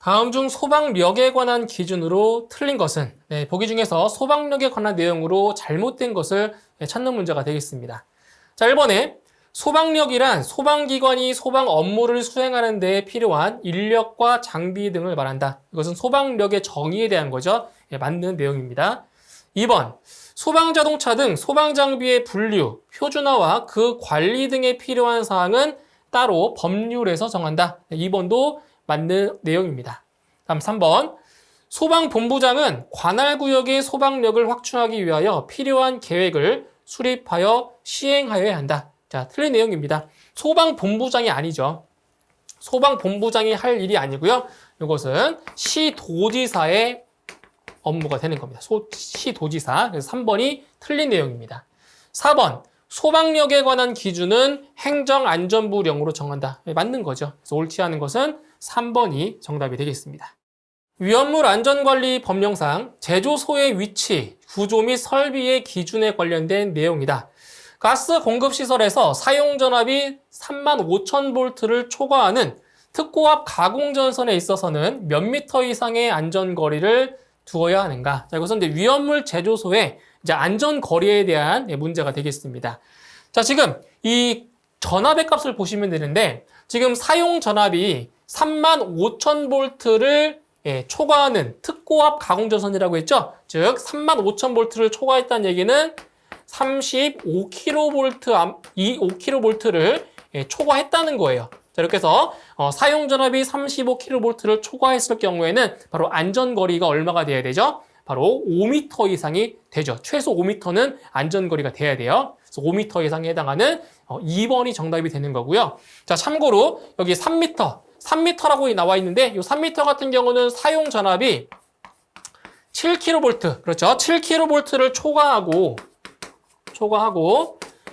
다음 중 소방력에 관한 기준으로 틀린 것은 보기 중에서 소방력에 관한 내용으로 잘못된 것을 찾는 문제가 되겠습니다. 자, 1번에 소방력이란 소방기관이 소방 업무를 수행하는 데 필요한 인력과 장비 등을 말한다. 이것은 소방력의 정의에 대한 거죠. 맞는 내용입니다. 2번, 소방자동차 등 소방장비의 분류, 표준화와 그 관리 등에 필요한 사항은 따로 법률에서 정한다. 2번도 맞는 내용입니다. 다음 3번, 소방본부장은 관할구역의 소방력을 확충하기 위하여 필요한 계획을 수립하여 시행하여야 한다. 자, 틀린 내용입니다. 소방본부장이 아니죠. 소방본부장이 할 일이 아니고요. 이것은 시도지사의 업무가 되는 겁니다. 시도지사. 그래서 3번이 틀린 내용입니다. 4번, 소방력에 관한 기준은 행정안전부령으로 정한다. 맞는 거죠. 그래서 옳지 않은 것은 3번이 정답이 되겠습니다. 위험물 안전관리 법령상 제조소의 위치, 구조 및 설비의 기준에 관련된 내용이다. 가스 공급시설에서 사용전압이 35,000V를 초과하는 특고압 가공전선에 있어서는 몇 미터 이상의 안전거리를 두어야 하는가? 자, 이것은 이제 위험물 제조소의 이제 안전거리에 대한 문제가 되겠습니다. 자, 지금 이 전압의 값을 보시면 되는데, 지금 사용전압이 35,000V를 초과하는 특고압 가공전선이라고 했죠? 즉, 35,000V를 초과했다는 얘기는 5kV를 초과했다는 거예요. 자, 이렇게 해서 사용전압이 35kV를 초과했을 경우에는 바로 안전거리가 얼마가 돼야 되죠? 바로 5m 이상이 되죠. 최소 5m는 안전거리가 돼야 돼요. 그래서 5m 이상에 해당하는 2번이 정답이 되는 거고요. 자, 참고로 여기 3m라고 나와 있는데 이 3m 같은 경우는 사용전압이 7kV, 그렇죠? 7kV를 초과하고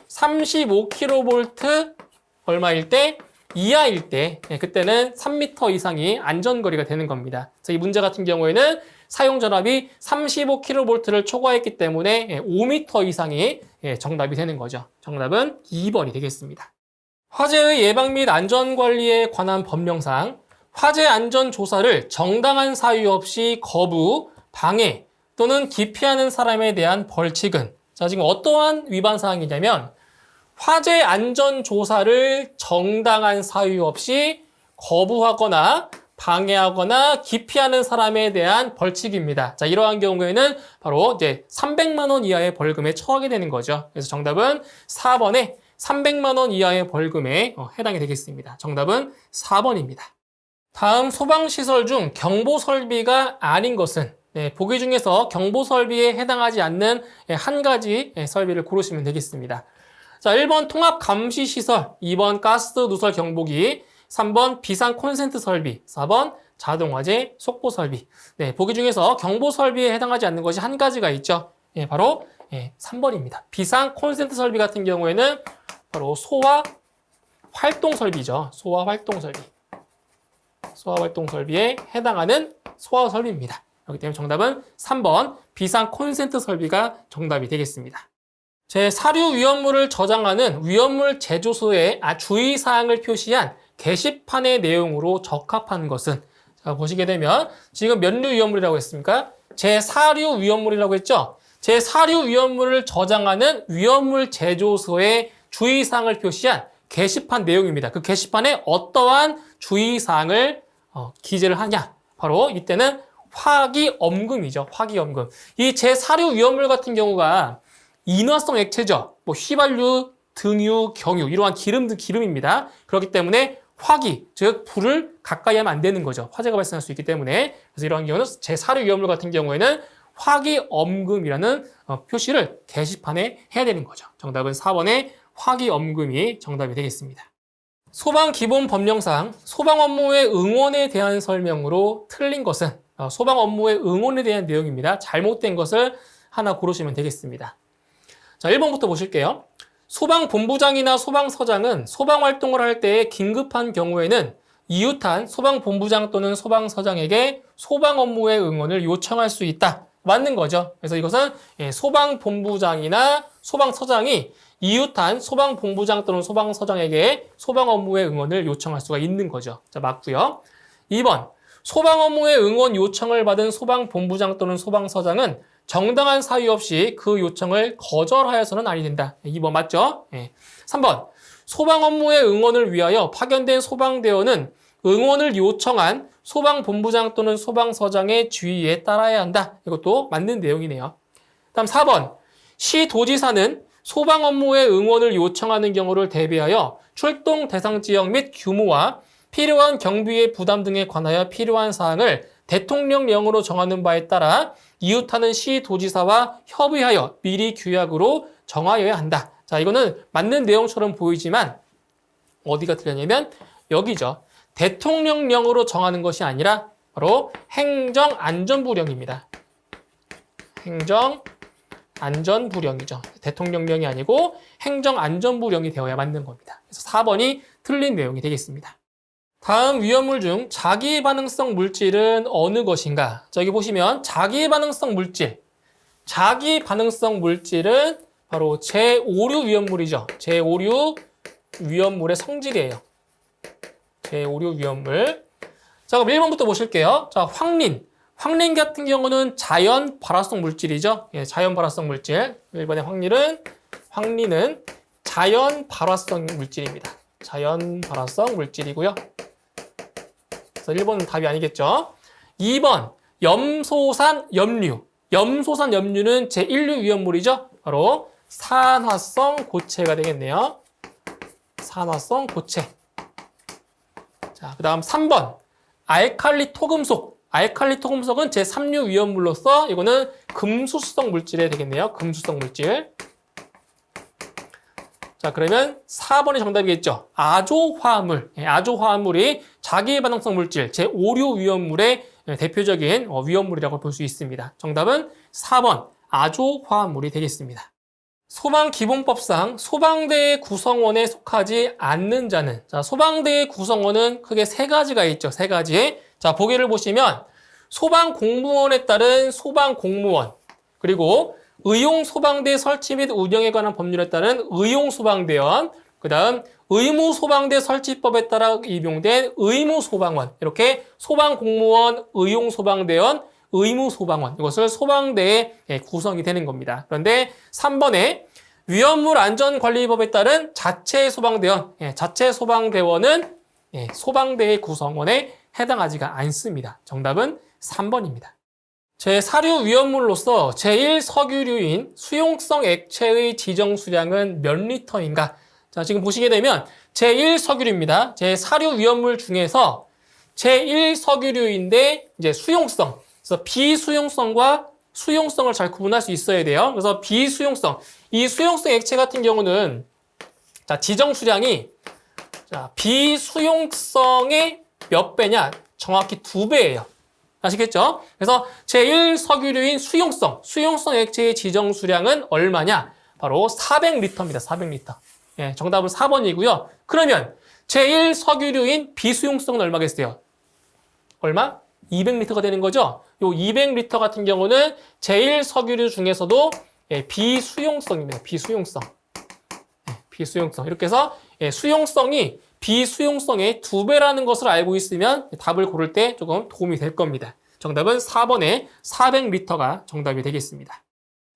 35kV 얼마일 때? 이하일 때, 그때는 3m 이상이 안전거리가 되는 겁니다. 그래서 이 문제 같은 경우에는 사용전압이 35kV를 초과했기 때문에 5m 이상이 정답이 되는 거죠. 정답은 2번이 되겠습니다. 화재의 예방 및 안전관리에 관한 법령상 화재 안전조사를 정당한 사유 없이 거부, 방해 또는 기피하는 사람에 대한 벌칙은, 자, 지금 어떠한 위반 사항이냐면 화재 안전 조사를 정당한 사유 없이 거부하거나 방해하거나 기피하는 사람에 대한 벌칙입니다. 자, 이러한 경우에는 바로 이제 300만 원 이하의 벌금에 처하게 되는 거죠. 그래서 정답은 4번에 300만 원 이하의 벌금에 해당이 되겠습니다. 정답은 4번입니다. 다음 소방시설 중 경보설비가 아닌 것은, 보기 중에서 경보설비에 해당하지 않는 한 가지 설비를 고르시면 되겠습니다. 자, 1번 통합감시시설, 2번 가스 누설 경보기, 3번 비상 콘센트 설비, 4번 자동화재 속보 설비. 보기 중에서 경보설비에 해당하지 않는 것이 한 가지가 있죠. 바로 3번입니다. 비상 콘센트 설비 같은 경우에는 바로 소화 활동 설비죠. 소화 활동 설비. 소화 활동 설비에 해당하는 소화 설비입니다. 그렇기 때문에 정답은 3번 비상 콘센트 설비가 정답이 되겠습니다. 제4류 위험물을 저장하는 위험물 제조소의 주의사항을 표시한 게시판의 내용으로 적합한 것은, 자, 보시게 되면 지금 몇 류 위험물이라고 했습니까? 제4류 위험물이라고 했죠? 제4류 위험물을 저장하는 위험물 제조소의 주의사항을 표시한 게시판 내용입니다. 그 게시판에 어떠한 주의사항을 기재를 하냐? 바로 이때는 화기엄금이죠. 화기엄금. 이 제4류 위험물 같은 경우가 인화성 액체죠. 뭐 휘발유, 등유, 경유 이러한 기름입니다. 그렇기 때문에 화기, 즉 불을 가까이 하면 안 되는 거죠. 화재가 발생할 수 있기 때문에. 그래서 이러한 경우는 제4류 위험물 같은 경우에는 화기엄금이라는 표시를 게시판에 해야 되는 거죠. 정답은 4번의 화기엄금이 정답이 되겠습니다. 소방기본법령상 소방 업무의 응원에 대한 설명으로 틀린 것은, 소방 업무의 응원에 대한 내용입니다. 잘못된 것을 하나 고르시면 되겠습니다. 자, 1번부터 보실게요. 소방본부장이나 소방서장은 소방활동을 할 때 긴급한 경우에는 이웃한 소방본부장 또는 소방서장에게 소방 업무의 응원을 요청할 수 있다. 맞는 거죠. 그래서 이것은 소방본부장이나 소방서장이 이웃한 소방본부장 또는 소방서장에게 소방 업무의 응원을 요청할 수가 있는 거죠. 자, 맞고요. 2번, 소방 업무에 응원 요청을 받은 소방본부장 또는 소방서장은 정당한 사유 없이 그 요청을 거절하여서는 아니 된다. 2번 맞죠? 3번. 소방 업무의 응원을 위하여 파견된 소방대원은 응원을 요청한 소방본부장 또는 소방서장의 지휘에 따라야 한다. 이것도 맞는 내용이네요. 다음 4번. 시도지사는 소방 업무의 응원을 요청하는 경우를 대비하여 출동 대상 지역 및 규모와 필요한 경비의 부담 등에 관하여 필요한 사항을 대통령령으로 정하는 바에 따라 이웃하는 시도지사와 협의하여 미리 규약으로 정하여야 한다. 자, 이거는 맞는 내용처럼 보이지만 어디가 틀렸냐면 여기죠. 대통령령으로 정하는 것이 아니라 바로 행정안전부령입니다. 행정안전부령이죠. 대통령령이 아니고 행정안전부령이 되어야 맞는 겁니다. 그래서 4번이 틀린 내용이 되겠습니다. 다음 위험물 중 자기반응성 물질은 어느 것인가? 자, 여기 보시면 자기반응성 물질은 바로 제5류 위험물이죠. 제5류 위험물의 성질이에요. 제5류 위험물. 자, 그럼 1번부터 보실게요. 자, 황린 황린 같은 경우는 자연 발화성 물질이죠. 예, 자연 발화성 물질. 1번의 황린은 자연 발화성 물질입니다. 자연 발화성 물질이고요. 그래서 1번은 답이 아니겠죠. 2번 염소산 염류. 염소산 염류는 제1류 위험물이죠. 바로 산화성 고체가 되겠네요. 산화성 고체. 자, 그 다음 3번 알칼리 토금속. 알칼리 토금속은 제3류 위험물로서 이거는 금수성 물질이 되겠네요. 금수성 물질. 자, 그러면 4번이 정답이겠죠. 아조화합물. 아조화합물이 자기반응성 물질, 제5류 위험물의 대표적인 위험물이라고 볼 수 있습니다. 정답은 4번 아조화합물이 되겠습니다. 소방기본법상 소방대의 구성원에 속하지 않는 자는, 자, 소방대의 구성원은 크게 세 가지가 있죠. 세 가지. 자, 보기를 보시면 소방공무원에 따른 소방공무원, 그리고 의용소방대 설치 및 운영에 관한 법률에 따른 의용소방대원, 그 다음 의무소방대 설치법에 따라 임용된 의무소방원, 이렇게 소방공무원, 의용소방대원, 의무소방원, 이것을 소방대의 구성이 되는 겁니다. 그런데 3번에 위험물 안전관리법에 따른 자체소방대원, 자체소방대원은 소방대의 구성원에 해당하지가 않습니다. 정답은 3번입니다. 제4류 위험물로서 제1석유류인 수용성 액체의 지정 수량은 몇 리터인가? 자, 지금 보시게 되면 제1석유류입니다. 제4류 위험물 중에서 제1석유류인데 이제 수용성, 그래서 비수용성과 수용성을 잘 구분할 수 있어야 돼요. 그래서 비수용성, 이 수용성 액체 같은 경우는 자, 지정 수량이 자, 비수용성의 몇 배냐? 정확히 2배예요. 아시겠죠? 그래서 제1석유류인 수용성 액체의 지정 수량은 얼마냐? 바로 400리터입니다. 400리터. 예, 정답은 4번이고요. 그러면 제1석유류인 비수용성은 얼마겠어요? 얼마? 200리터가 되는 거죠? 요 200리터 같은 경우는 제1석유류 중에서도 비수용성입니다. 비수용성. 비수용성. 이렇게 해서 수용성이 비수용성의 2배라는 것을 알고 있으면 답을 고를 때 조금 도움이 될 겁니다. 정답은 4번의 400리터가 정답이 되겠습니다.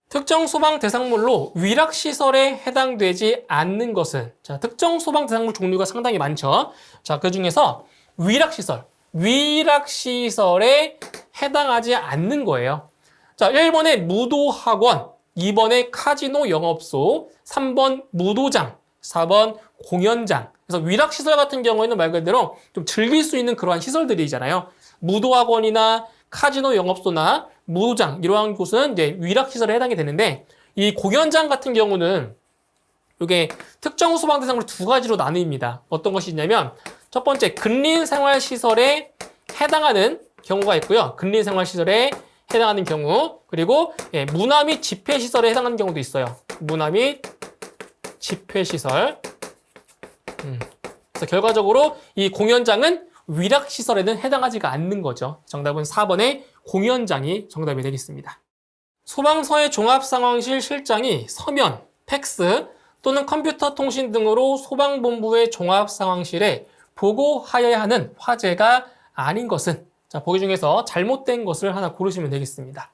특정 소방 대상물로 위락시설에 해당되지 않는 것은, 자, 특정 소방 대상물 종류가 상당히 많죠. 자, 그 중에서 위락시설에 해당하지 않는 거예요. 자, 1번에 무도학원, 2번에 카지노 영업소, 3번 무도장, 4번 공연장. 그래서 위락시설 같은 경우에는 말 그대로 좀 즐길 수 있는 그러한 시설들이잖아요. 무도학원이나 카지노 영업소나 무도장, 이러한 곳은 이제 위락시설에 해당이 되는데, 이 공연장 같은 경우는 이게 특정 소방 대상으로 2가지로 나뉩니다. 어떤 것이 있냐면, 첫 번째, 근린생활시설에 해당하는 경우가 있고요. 근린생활시설에 해당하는 경우, 그리고 문화 및 집회시설에 해당하는 경우도 있어요. 문화 및 집회시설. 그래서 결과적으로 이 공연장은 위락시설에는 해당하지가 않는 거죠. 정답은 4번의 공연장이 정답이 되겠습니다. 소방서의 종합상황실 실장이 서면, 팩스 또는 컴퓨터 통신 등으로 소방본부의 종합상황실에 보고하여야 하는 화재가 아닌 것은, 자, 보기 중에서 잘못된 것을 하나 고르시면 되겠습니다.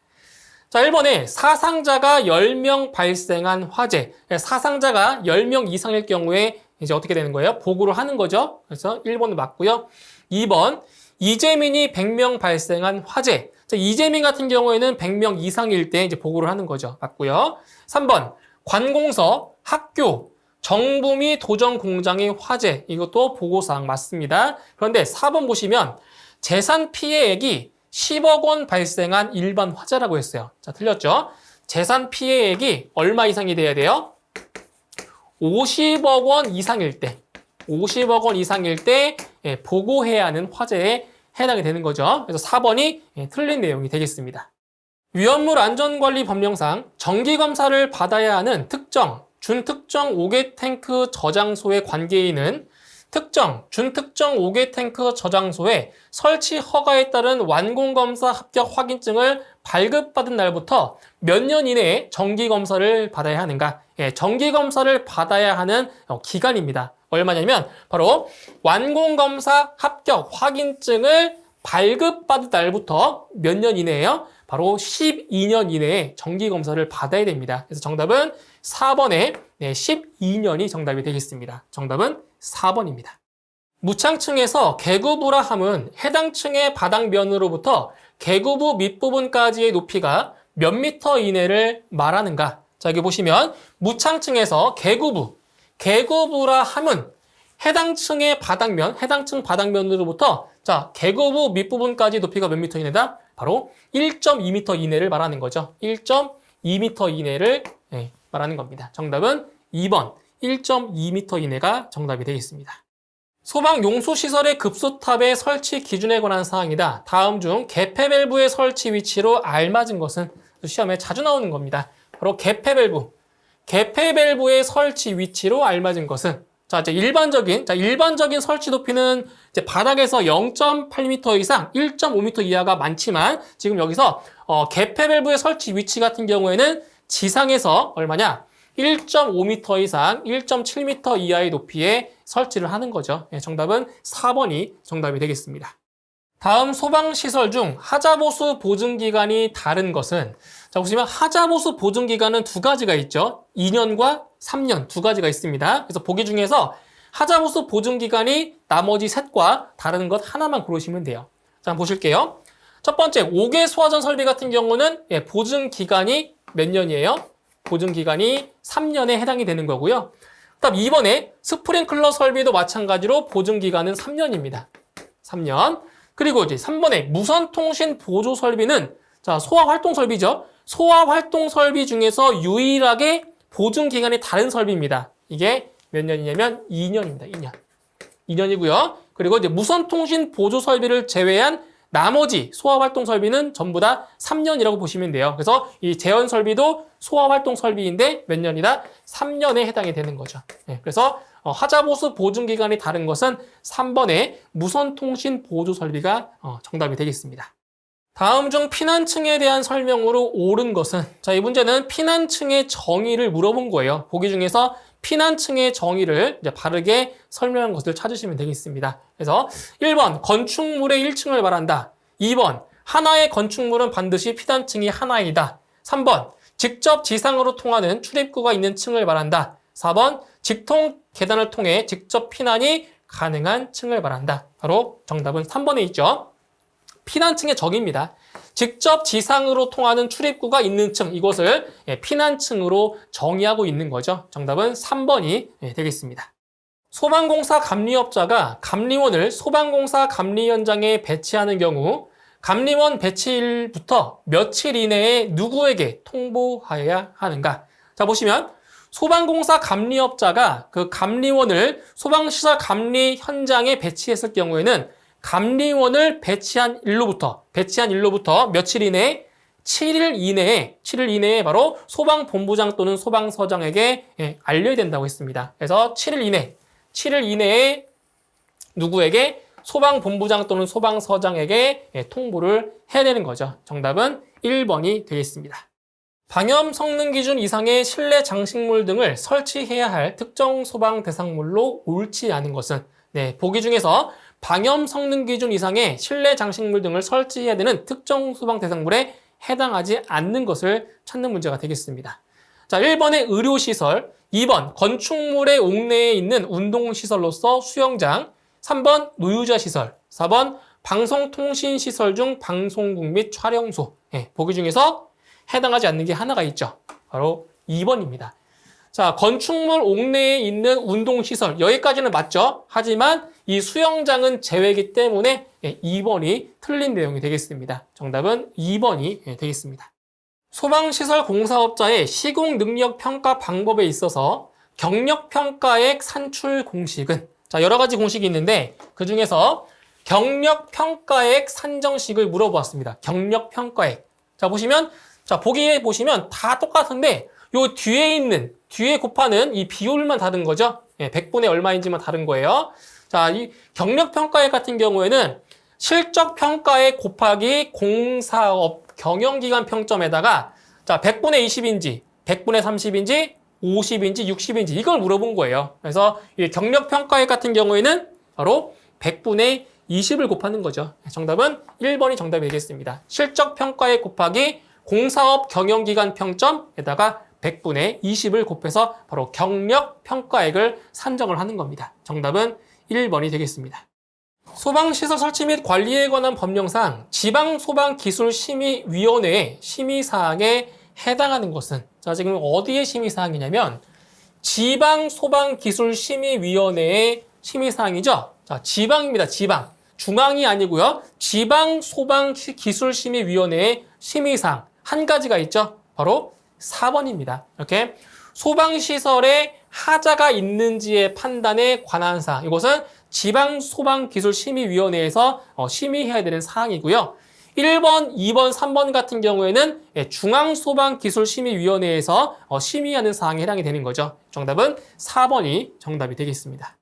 자, 1번에 사상자가 10명 발생한 화재. 사상자가 10명 이상일 경우에 이제 어떻게 되는 거예요? 보고를 하는 거죠. 그래서 1번은 맞고요. 2번, 이재민이 100명 발생한 화재. 자, 이재민 같은 경우에는 100명 이상일 때 이제 보고를 하는 거죠. 맞고요. 3번, 관공서, 학교, 정부 및 도전 공장의 화재. 이것도 보고사항 맞습니다. 그런데 4번 보시면 재산 피해액이 10억 원 발생한 일반 화재라고 했어요. 자, 틀렸죠? 재산 피해액이 얼마 이상이 돼야 돼요? 50억 원 이상일 때, 50억 원 이상일 때 보고해야 하는 화재에 해당이 되는 거죠. 그래서 4번이 틀린 내용이 되겠습니다. 위험물 안전관리 법령상 정기검사를 받아야 하는 특정, 준특정 5개 탱크 저장소의 관계인은 특정, 준특정 5개 탱크 저장소에 설치 허가에 따른 완공검사 합격 확인증을 발급받은 날부터 몇 년 이내에 정기검사를 받아야 하는가? 정기검사를 받아야 하는 기간입니다. 얼마냐면 바로 완공검사 합격 확인증을 발급받은 날부터 몇 년 이내에요? 바로 12년 이내에 정기검사를 받아야 됩니다. 그래서 정답은 4번에 12년이 정답이 되겠습니다. 정답은 4번입니다. 무창층에서 개구부라 함은 해당 층의 바닥면으로부터 개구부 밑부분까지의 높이가 몇 미터 이내를 말하는가? 자, 여기 보시면 무창층에서 개구부라 함은 해당 층의 바닥면, 해당 층 바닥면으로부터 자, 개구부 밑부분까지 높이가 몇 미터 이내다? 바로 1.2미터 이내를 말하는 거죠. 1.2미터 이내를 말하는 겁니다. 정답은 2번 1.2미터 이내가 정답이 되겠습니다. 소방 용수시설의 급수탑의 설치 기준에 관한 사항이다. 다음 중 개폐 밸브의 설치 위치로 알맞은 것은 시험에 자주 나오는 겁니다. 바로 개폐 밸브의 설치 위치로 알맞은 것은 자, 이제 일반적인 설치 높이는 이제 바닥에서 0.8m 이상, 1.5m 이하가 많지만 지금 여기서 개폐 밸브의 설치 위치 같은 경우에는 지상에서 얼마냐? 1.5m 이상, 1.7m 이하의 높이에 설치를 하는 거죠. 정답은 4번이 정답이 되겠습니다. 다음 소방시설 중 하자보수 보증기간이 다른 것은 자, 보시면 하자보수 보증기간은 두 가지가 있죠. 2년과 3년 두 가지가 있습니다. 그래서 보기 중에서 하자보수 보증기간이 나머지 셋과 다른 것 하나만 고르시면 돼요. 자, 한번 보실게요. 첫 번째, 5개 소화전 설비 같은 경우는 보증기간이 몇 년이에요? 보증기간이 3년에 해당이 되는 거고요. 그다음 2번에 스프링클러 설비도 마찬가지로 보증기간은 3년입니다. 3년. 그리고 이제 3번에 무선통신 보조 설비는 자, 소화활동 설비죠. 소화활동 설비 중에서 유일하게 보증기간이 다른 설비입니다. 이게 몇 년이냐면 2년입니다. 2년. 2년이고요. 그리고 이제 무선통신 보조 설비를 제외한 나머지 소화활동 설비는 전부 다 3년이라고 보시면 돼요. 그래서 이 제원 설비도 소화활동 설비인데 몇 년이다? 3년에 해당이 되는 거죠. 그래서 하자보수 보증기간이 다른 것은 3번의 무선통신 보조 설비가 정답이 되겠습니다. 다음 중 피난층에 대한 설명으로 옳은 것은 자, 이 문제는 피난층의 정의를 물어본 거예요. 보기 중에서 피난층의 정의를 이제 바르게 설명한 것을 찾으시면 되겠습니다. 그래서 1번 건축물의 1층을 말한다. 2번 하나의 건축물은 반드시 피난층이 하나이다. 3번 직접 지상으로 통하는 출입구가 있는 층을 말한다. 4번 직통 계단을 통해 직접 피난이 가능한 층을 말한다. 바로 정답은 3번에 있죠. 피난층의 정의입니다. 직접 지상으로 통하는 출입구가 있는 층, 이것을 피난층으로 정의하고 있는 거죠. 정답은 3번이 되겠습니다. 소방공사 감리업자가 감리원을 소방공사 감리 현장에 배치하는 경우 감리원 배치일부터 며칠 이내에 누구에게 통보하여야 하는가? 자, 보시면 소방공사 감리업자가 그 감리원을 소방시설 감리 현장에 배치했을 경우에는 감리원을 배치한 일로부터 며칠 이내에 7일 이내에 바로 소방본부장 또는 소방서장에게 알려야 된다고 했습니다. 그래서 7일 이내에 누구에게? 소방본부장 또는 소방서장에게 통보를 해야 되는 거죠. 정답은 1번이 되겠습니다. 방염 성능 기준 이상의 실내 장식물 등을 설치해야 할 특정 소방 대상물로 옳지 않은 것은 보기 중에서 방염 성능 기준 이상의 실내 장식물 등을 설치해야 되는 특정 소방 대상물에 해당하지 않는 것을 찾는 문제가 되겠습니다. 자, 1번의 의료시설, 2번 건축물의 옥내에 있는 운동시설로서 수영장, 3번 노유자 시설, 4번 방송통신시설 중 방송국 및 촬영소. 보기 중에서 해당하지 않는 게 하나가 있죠. 바로 2번입니다. 자, 건축물 옥내에 있는 운동시설, 여기까지는 맞죠? 하지만 이 수영장은 제외이기 때문에 2번이 틀린 내용이 되겠습니다. 정답은 2번이 되겠습니다. 소방시설 공사업자의 시공 능력 평가 방법에 있어서 경력평가액 산출 공식은, 자, 여러 가지 공식이 있는데 그 중에서 경력평가액 산정식을 물어보았습니다. 경력평가액. 자, 보시면, 자, 보기에 보시면 다 똑같은데 요 뒤에 곱하는 이 비율만 다른 거죠. 100분의 얼마인지만 다른 거예요. 자, 이 경력평가액 같은 경우에는 실적평가액 곱하기 공사업 경영기간 평점에다가 자, 100분의 20인지, 100분의 30인지, 50인지, 60인지 이걸 물어본 거예요. 그래서 이 경력평가액 같은 경우에는 바로 100분의 20을 곱하는 거죠. 정답은 1번이 정답이 되겠습니다. 실적평가액 곱하기 공사업 경영기간 평점에다가 100분의 20을 곱해서 바로 경력평가액을 산정을 하는 겁니다. 정답은 1번이 되겠습니다. 소방시설 설치 및 관리에 관한 법령상 지방소방기술심의위원회의 심의사항에 해당하는 것은, 자, 지금 어디에 심의사항이냐면 지방소방기술심의위원회의 심의사항이죠. 자, 지방입니다. 지방. 중앙이 아니고요. 지방소방기술심의위원회의 심의사항 한 가지가 있죠. 바로 4번입니다. 이렇게 소방시설에 하자가 있는지의 판단에 관한 사항. 이것은 지방소방기술심의위원회에서 심의해야 되는 사항이고요. 1번, 2번, 3번 같은 경우에는 중앙소방기술심의위원회에서 심의하는 사항에 해당이 되는 거죠. 정답은 4번이 정답이 되겠습니다.